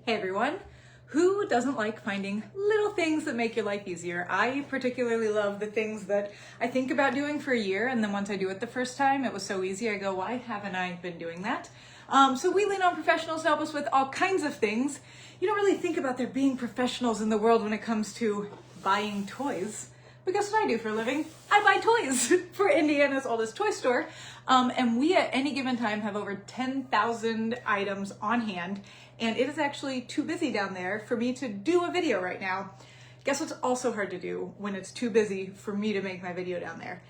Hey everyone, who doesn't like finding little things that make your life easier? I particularly love the things that I think about doing for a year, and then once I do it the first time, it was so easy, I go, why haven't I been doing that? So we lean on professionals to help us with all kinds of things. You don't really think about there being professionals in the world when it comes to buying toys. But guess what I do for a living? I buy toys for Indiana's oldest toy store. And we at any given time have over 10,000 items on hand. And it is actually too busy down there for me to do a video right now. Guess what's also hard to do when it's too busy for me to make my video down there?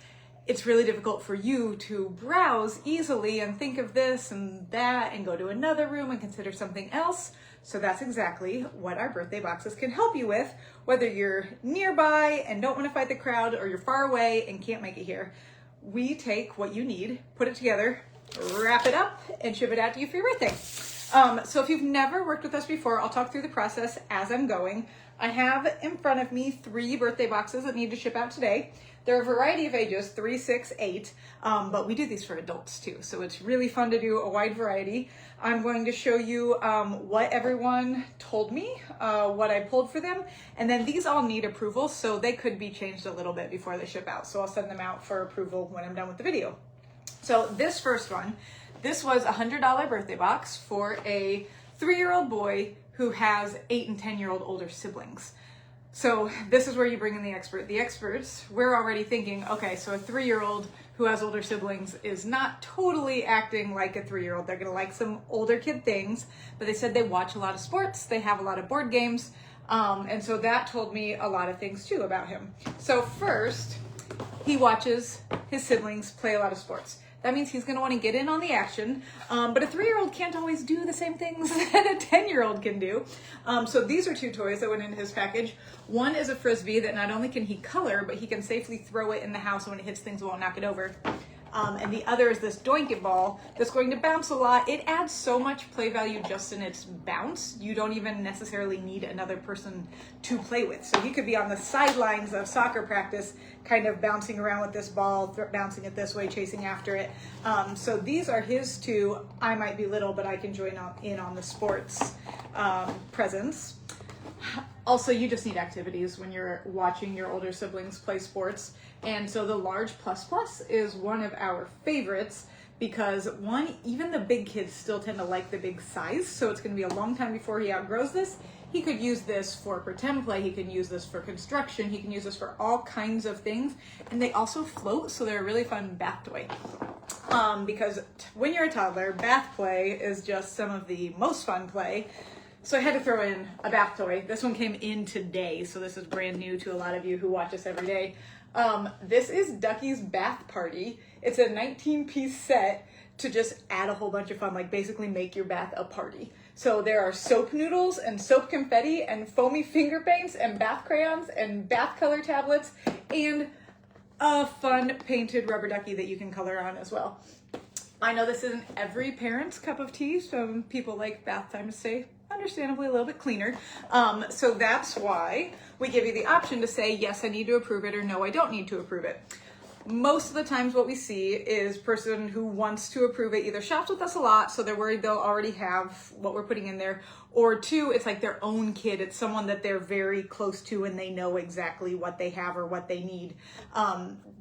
It's really difficult for you to browse easily and think of this and that and go to another room and consider something else. So that's exactly what our birthday boxes can help you with, whether you're nearby and don't want to fight the crowd or you're far away and can't make it here. We take what you need, put it together, wrap it up, and ship it out to you for your birthday. So if you've never worked with us before, I'll talk through the process as I'm going. I have in front of me 3 birthday boxes that need to ship out today. They're a variety of ages, 3, 6, 8, but we do these for adults too, so it's really fun to do a wide variety. I'm going to show you what everyone told me, what I pulled for them, and then these all need approval, so they could be changed a little bit before they ship out, so I'll send them out for approval when I'm done with the video. So this first one, this was a $100 birthday box for a 3-year-old boy who has 8 and 10-year-old older siblings. So this is where you bring in the expert. The experts, we're already thinking, okay, so a 3-year-old who has older siblings is not totally acting like a 3-year-old. They're gonna like some older kid things, but they said they watch a lot of sports, they have a lot of board games, and so that told me a lot of things too about him. So first, he watches his siblings play a lot of sports. That means he's gonna wanna get in on the action, but a 3-year-old can't always do the same things that a 10-year-old can do. So these are 2 toys that went into his package. One is a Frisbee that not only can he color, but he can safely throw it in the house, and when it hits things, it won't knock it over. And the other is this Doink-It ball that's going to bounce a lot. It adds so much play value just in its bounce. You don't even necessarily need another person to play with. So he could be on the sidelines of soccer practice, kind of bouncing around with this ball, bouncing it this way, chasing after it. So these are his 2. I might be little, but I can join in on the sports presence. Also, you just need activities when you're watching your older siblings play sports. And so the large plus plus is one of our favorites because one, even the big kids still tend to like the big size. So it's going to be a long time before he outgrows this. He could use this for pretend play. He can use this for construction. He can use this for all kinds of things. And they also float, so they're a really fun bath toy. Because when you're a toddler, bath play is just some of the most fun play. So I had to throw in a bath toy. This one came in today, so this is brand new to a lot of you who watch us every day. This is Ducky's Bath Party. It's a 19-piece set to just add a whole bunch of fun, like basically make your bath a party. So there are soap noodles and soap confetti and foamy finger paints and bath crayons and bath color tablets and a fun painted rubber ducky that you can color on as well. I know this isn't every parent's cup of tea. Some people like bath time to stay understandably a little bit cleaner. So that's why we give you the option to say, yes, I need to approve it, or no, I don't need to approve it. Most of the times what we see is person who wants to approve it either shops with us a lot, so they're worried they'll already have what we're putting in there, or 2, it's like their own kid. It's someone that they're very close to and they know exactly what they have or what they need.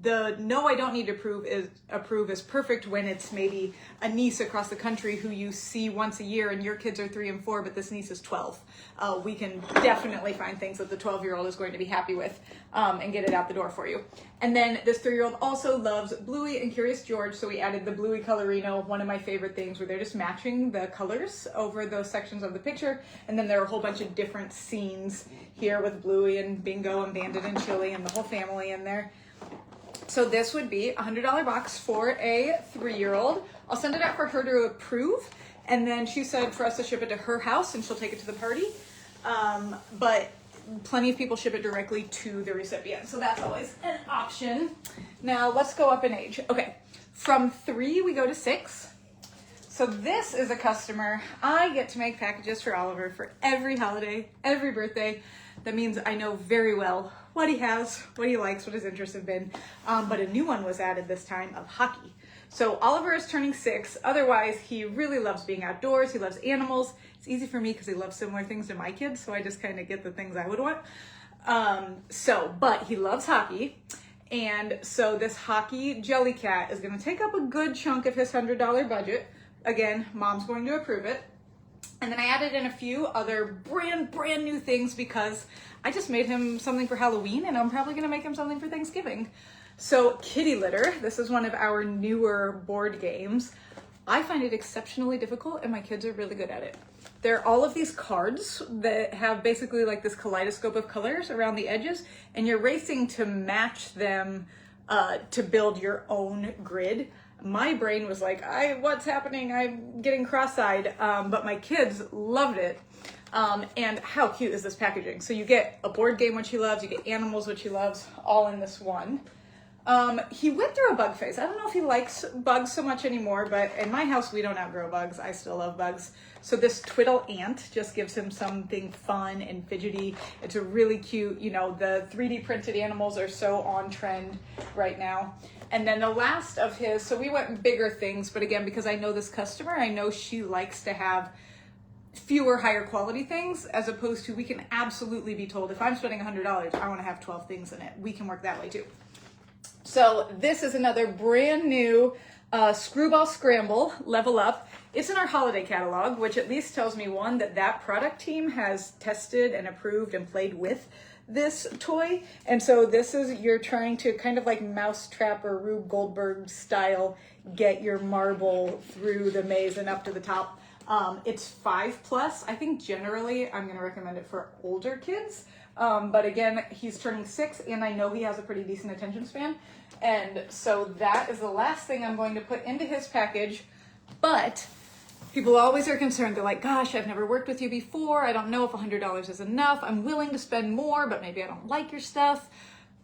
The no, I don't need to approve is perfect when it's maybe a niece across the country who you see once a year and your kids are 3 and 4, but this niece is 12. We can definitely find things that the 12-year-old is going to be happy with and get it out the door for you. And then this 3-year-old also loves Bluey and Curious George, so we added the Bluey Colorino, one of my favorite things, where they're just matching the colors over those sections of the picture. And then there are a whole bunch of different scenes here with Bluey and Bingo and Bandit and Chili and the whole family in there. So this would be a $100 box for a 3-year-old. I'll send it out for her to approve, and then she said for us to ship it to her house and she'll take it to the party. But plenty of people ship it directly to the recipient, so that's always an option. Now let's go up in age. Okay, from 3 we go to 6. So this is a customer. I get to make packages for Oliver for every holiday, every birthday. That means I know very well what he has, what he likes, what his interests have been. But a new one was added this time of hockey. So Oliver is turning 6. Otherwise, he really loves being outdoors. He loves animals. It's easy for me because he loves similar things to my kids, so I just kind of get the things I would want. But he loves hockey. And so this hockey Jellycat is going to take up a good chunk of his $100 budget. Again, mom's going to approve it. And then I added in a few other brand new things because I just made him something for Halloween and I'm probably going to make him something for Thanksgiving. So Kitty Litter, this is one of our newer board games. I find it exceptionally difficult and my kids are really good at it. There are all of these cards that have basically like this kaleidoscope of colors around the edges, and you're racing to match them to build your own grid. My brain was like, what's happening? I'm getting cross-eyed, but my kids loved it. And how cute is this packaging? So you get a board game, which he loves, you get animals, which he loves, all in this one. He went through a bug phase. I don't know if he likes bugs so much anymore, but in my house, we don't outgrow bugs. I still love bugs. So this twiddle ant just gives him something fun and fidgety. It's a really cute, the 3D printed animals are so on trend right now. And then the last of his, so we went bigger things, but again, because I know this customer, I know she likes to have fewer higher quality things, as opposed to we can absolutely be told if I'm spending $100, I want to have 12 things in it. We can work that way too. So this is another brand new Screwball Scramble Level Up. It's in our holiday catalog, which at least tells me, one, that product team has tested and approved and played with this toy. And so this is, you're trying to kind of like Mousetrap or Rube Goldberg style, get your marble through the maze and up to the top. It's 5+. I think generally I'm going to recommend it for older kids. But again, he's turning 6 and I know he has a pretty decent attention span. And so that is the last thing I'm going to put into his package. But people always are concerned. They're like, gosh, I've never worked with you before. I don't know if $100 is enough. I'm willing to spend more, but maybe I don't like your stuff.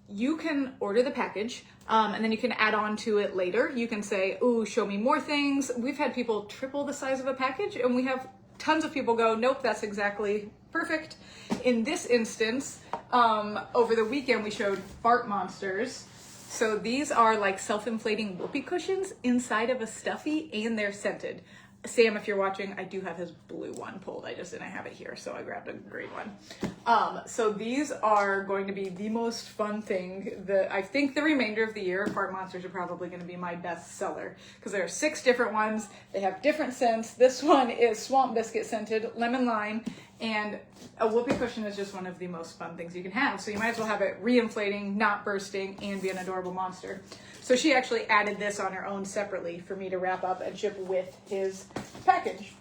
You can order the package and then you can add on to it later. You can say, ooh, show me more things. We've had people triple the size of a package and we have tons of people go, nope, that's exactly perfect. In this instance, over the weekend, we showed fart monsters. So these are like self-inflating whoopee cushions inside of a stuffy and they're scented. Sam, if you're watching, I do have his blue one pulled. I just didn't have it here, so I grabbed a green one. So these are going to be the most fun thing. I think the remainder of the year, fart monsters are probably going to be my best seller because there are 6 different ones. They have different scents. This one is swamp biscuit scented, lemon lime, and a whoopee cushion is just one of the most fun things you can have. So you might as well have it re-inflating, not bursting, and be an adorable monster. So she actually added this on her own separately for me to wrap up and ship with his package.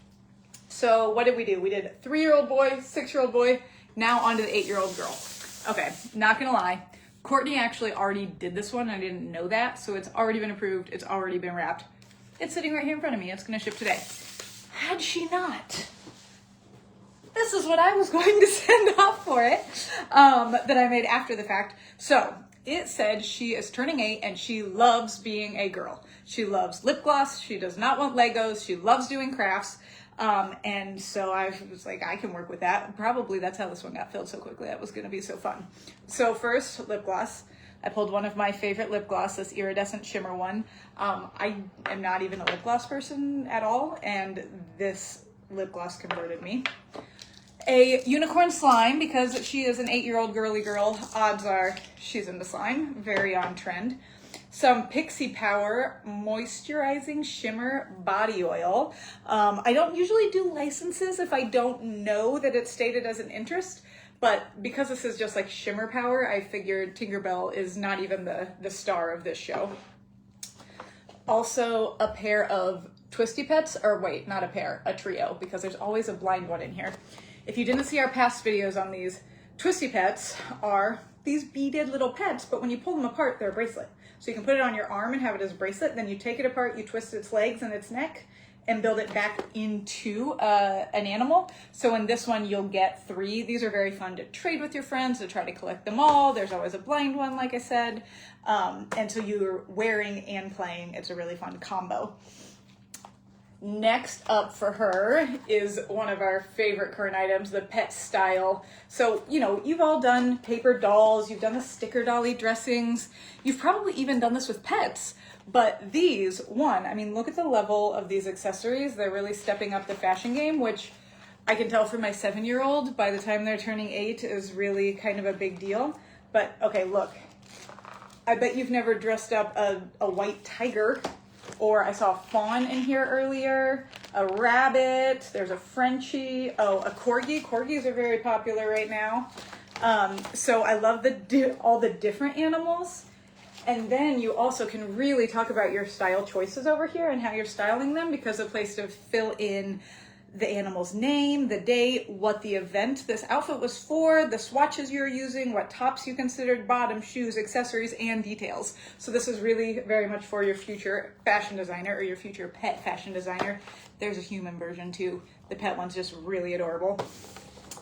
So what did we do? We did 3-year-old boy, 6-year-old boy, now on to the 8-year-old girl. Okay, not gonna lie. Courtney actually already did this one. I didn't know that. So it's already been approved. It's already been wrapped. It's sitting right here in front of me. It's gonna ship today. Had she not, this is what I was going to send off for it that I made after the fact. So it said she is turning 8 and she loves being a girl. She loves lip gloss. She does not want Legos. She loves doing crafts. And so I was like, I can work with that. Probably that's how this one got filled so quickly. That was going to be so fun. So first, lip gloss. I pulled one of my favorite lip gloss, this iridescent shimmer one. I am not even a lip gloss person at all. And this lip gloss converted me. A unicorn slime, because she is an 8-year-old girly girl. Odds are she's into slime. Very on trend. Some Pixie Power Moisturizing Shimmer Body Oil. I don't usually do licenses if I don't know that it's stated as an interest, but because this is just like shimmer power, I figured Tinkerbell is not even the star of this show. Also a pair of Twisty Pets, or wait, not a pair, a trio, because there's always a blind one in here. If you didn't see our past videos on these, Twisty Pets are these beaded little pets, but when you pull them apart, they're a bracelet. So you can put it on your arm and have it as a bracelet, then you take it apart, you twist its legs and its neck, and build it back into an animal. So in this one, you'll get 3. These are very fun to trade with your friends, to try to collect them all. There's always a blind one, like I said. And so you're wearing and playing. It's a really fun combo. Next up for her is one of our favorite current items, the pet style. So, you've all done paper dolls, you've done the sticker dolly dressings, you've probably even done this with pets, But these, I mean, look at the level of these accessories. They're really stepping up the fashion game, which I can tell from my 7-year-old, by the time they're turning 8 is really kind of a big deal. But okay, look, I bet you've never dressed up a white tiger, or I saw a fawn in here earlier, a rabbit, there's a Frenchie, oh, a corgi. Corgis are very popular right now. So I love all the different animals. And then you also can really talk about your style choices over here and how you're styling them, because a place to fill in the animal's name, the date, what the event this outfit was for, the swatches you're using, what tops you considered, bottoms, shoes, accessories, and details. So this is really very much for your future fashion designer or your future pet fashion designer. There's a human version too. The pet one's just really adorable.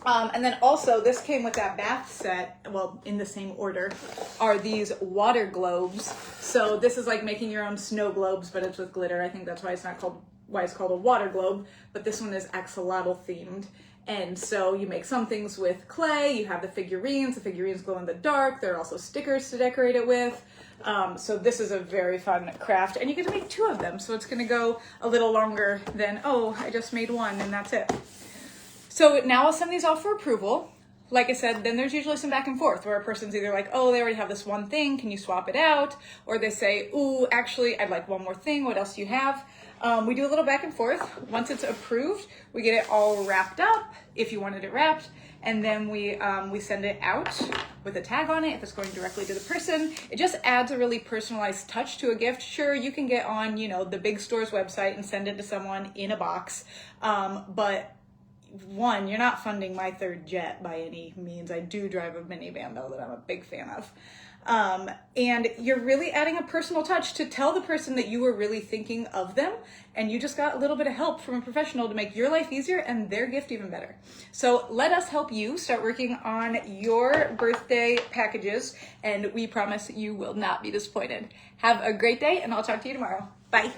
And then also this came with that bath set, well, in the same order, are these water globes. So this is like making your own snow globes, but it's with glitter. I think that's why it's called a water globe, but this one is axolotl themed. And so you make some things with clay, you have the figurines glow in the dark, there are also stickers to decorate it with. So this is a very fun craft, and you get to make 2 of them, so it's gonna go a little longer than, oh, I just made 1 and that's it. So now I'll send these off for approval. Like I said, then there's usually some back and forth where a person's either like, oh, they already have this one thing, can you swap it out? Or they say, ooh, actually, I'd like one more thing, what else do you have? We do a little back and forth. Once it's approved, we get it all wrapped up, if you wanted it wrapped, and then we send it out with a tag on it if it's going directly to the person. It just adds a really personalized touch to a gift. Sure, you can get on, the big store's website and send it to someone in a box, but one, you're not funding my 3rd jet by any means. I do drive a minivan though that I'm a big fan of. And you're really adding a personal touch to tell the person that you were really thinking of them, and you just got a little bit of help from a professional to make your life easier and their gift even better. So let us help you start working on your birthday packages, and we promise you will not be disappointed. Have a great day, and I'll talk to you tomorrow. Bye.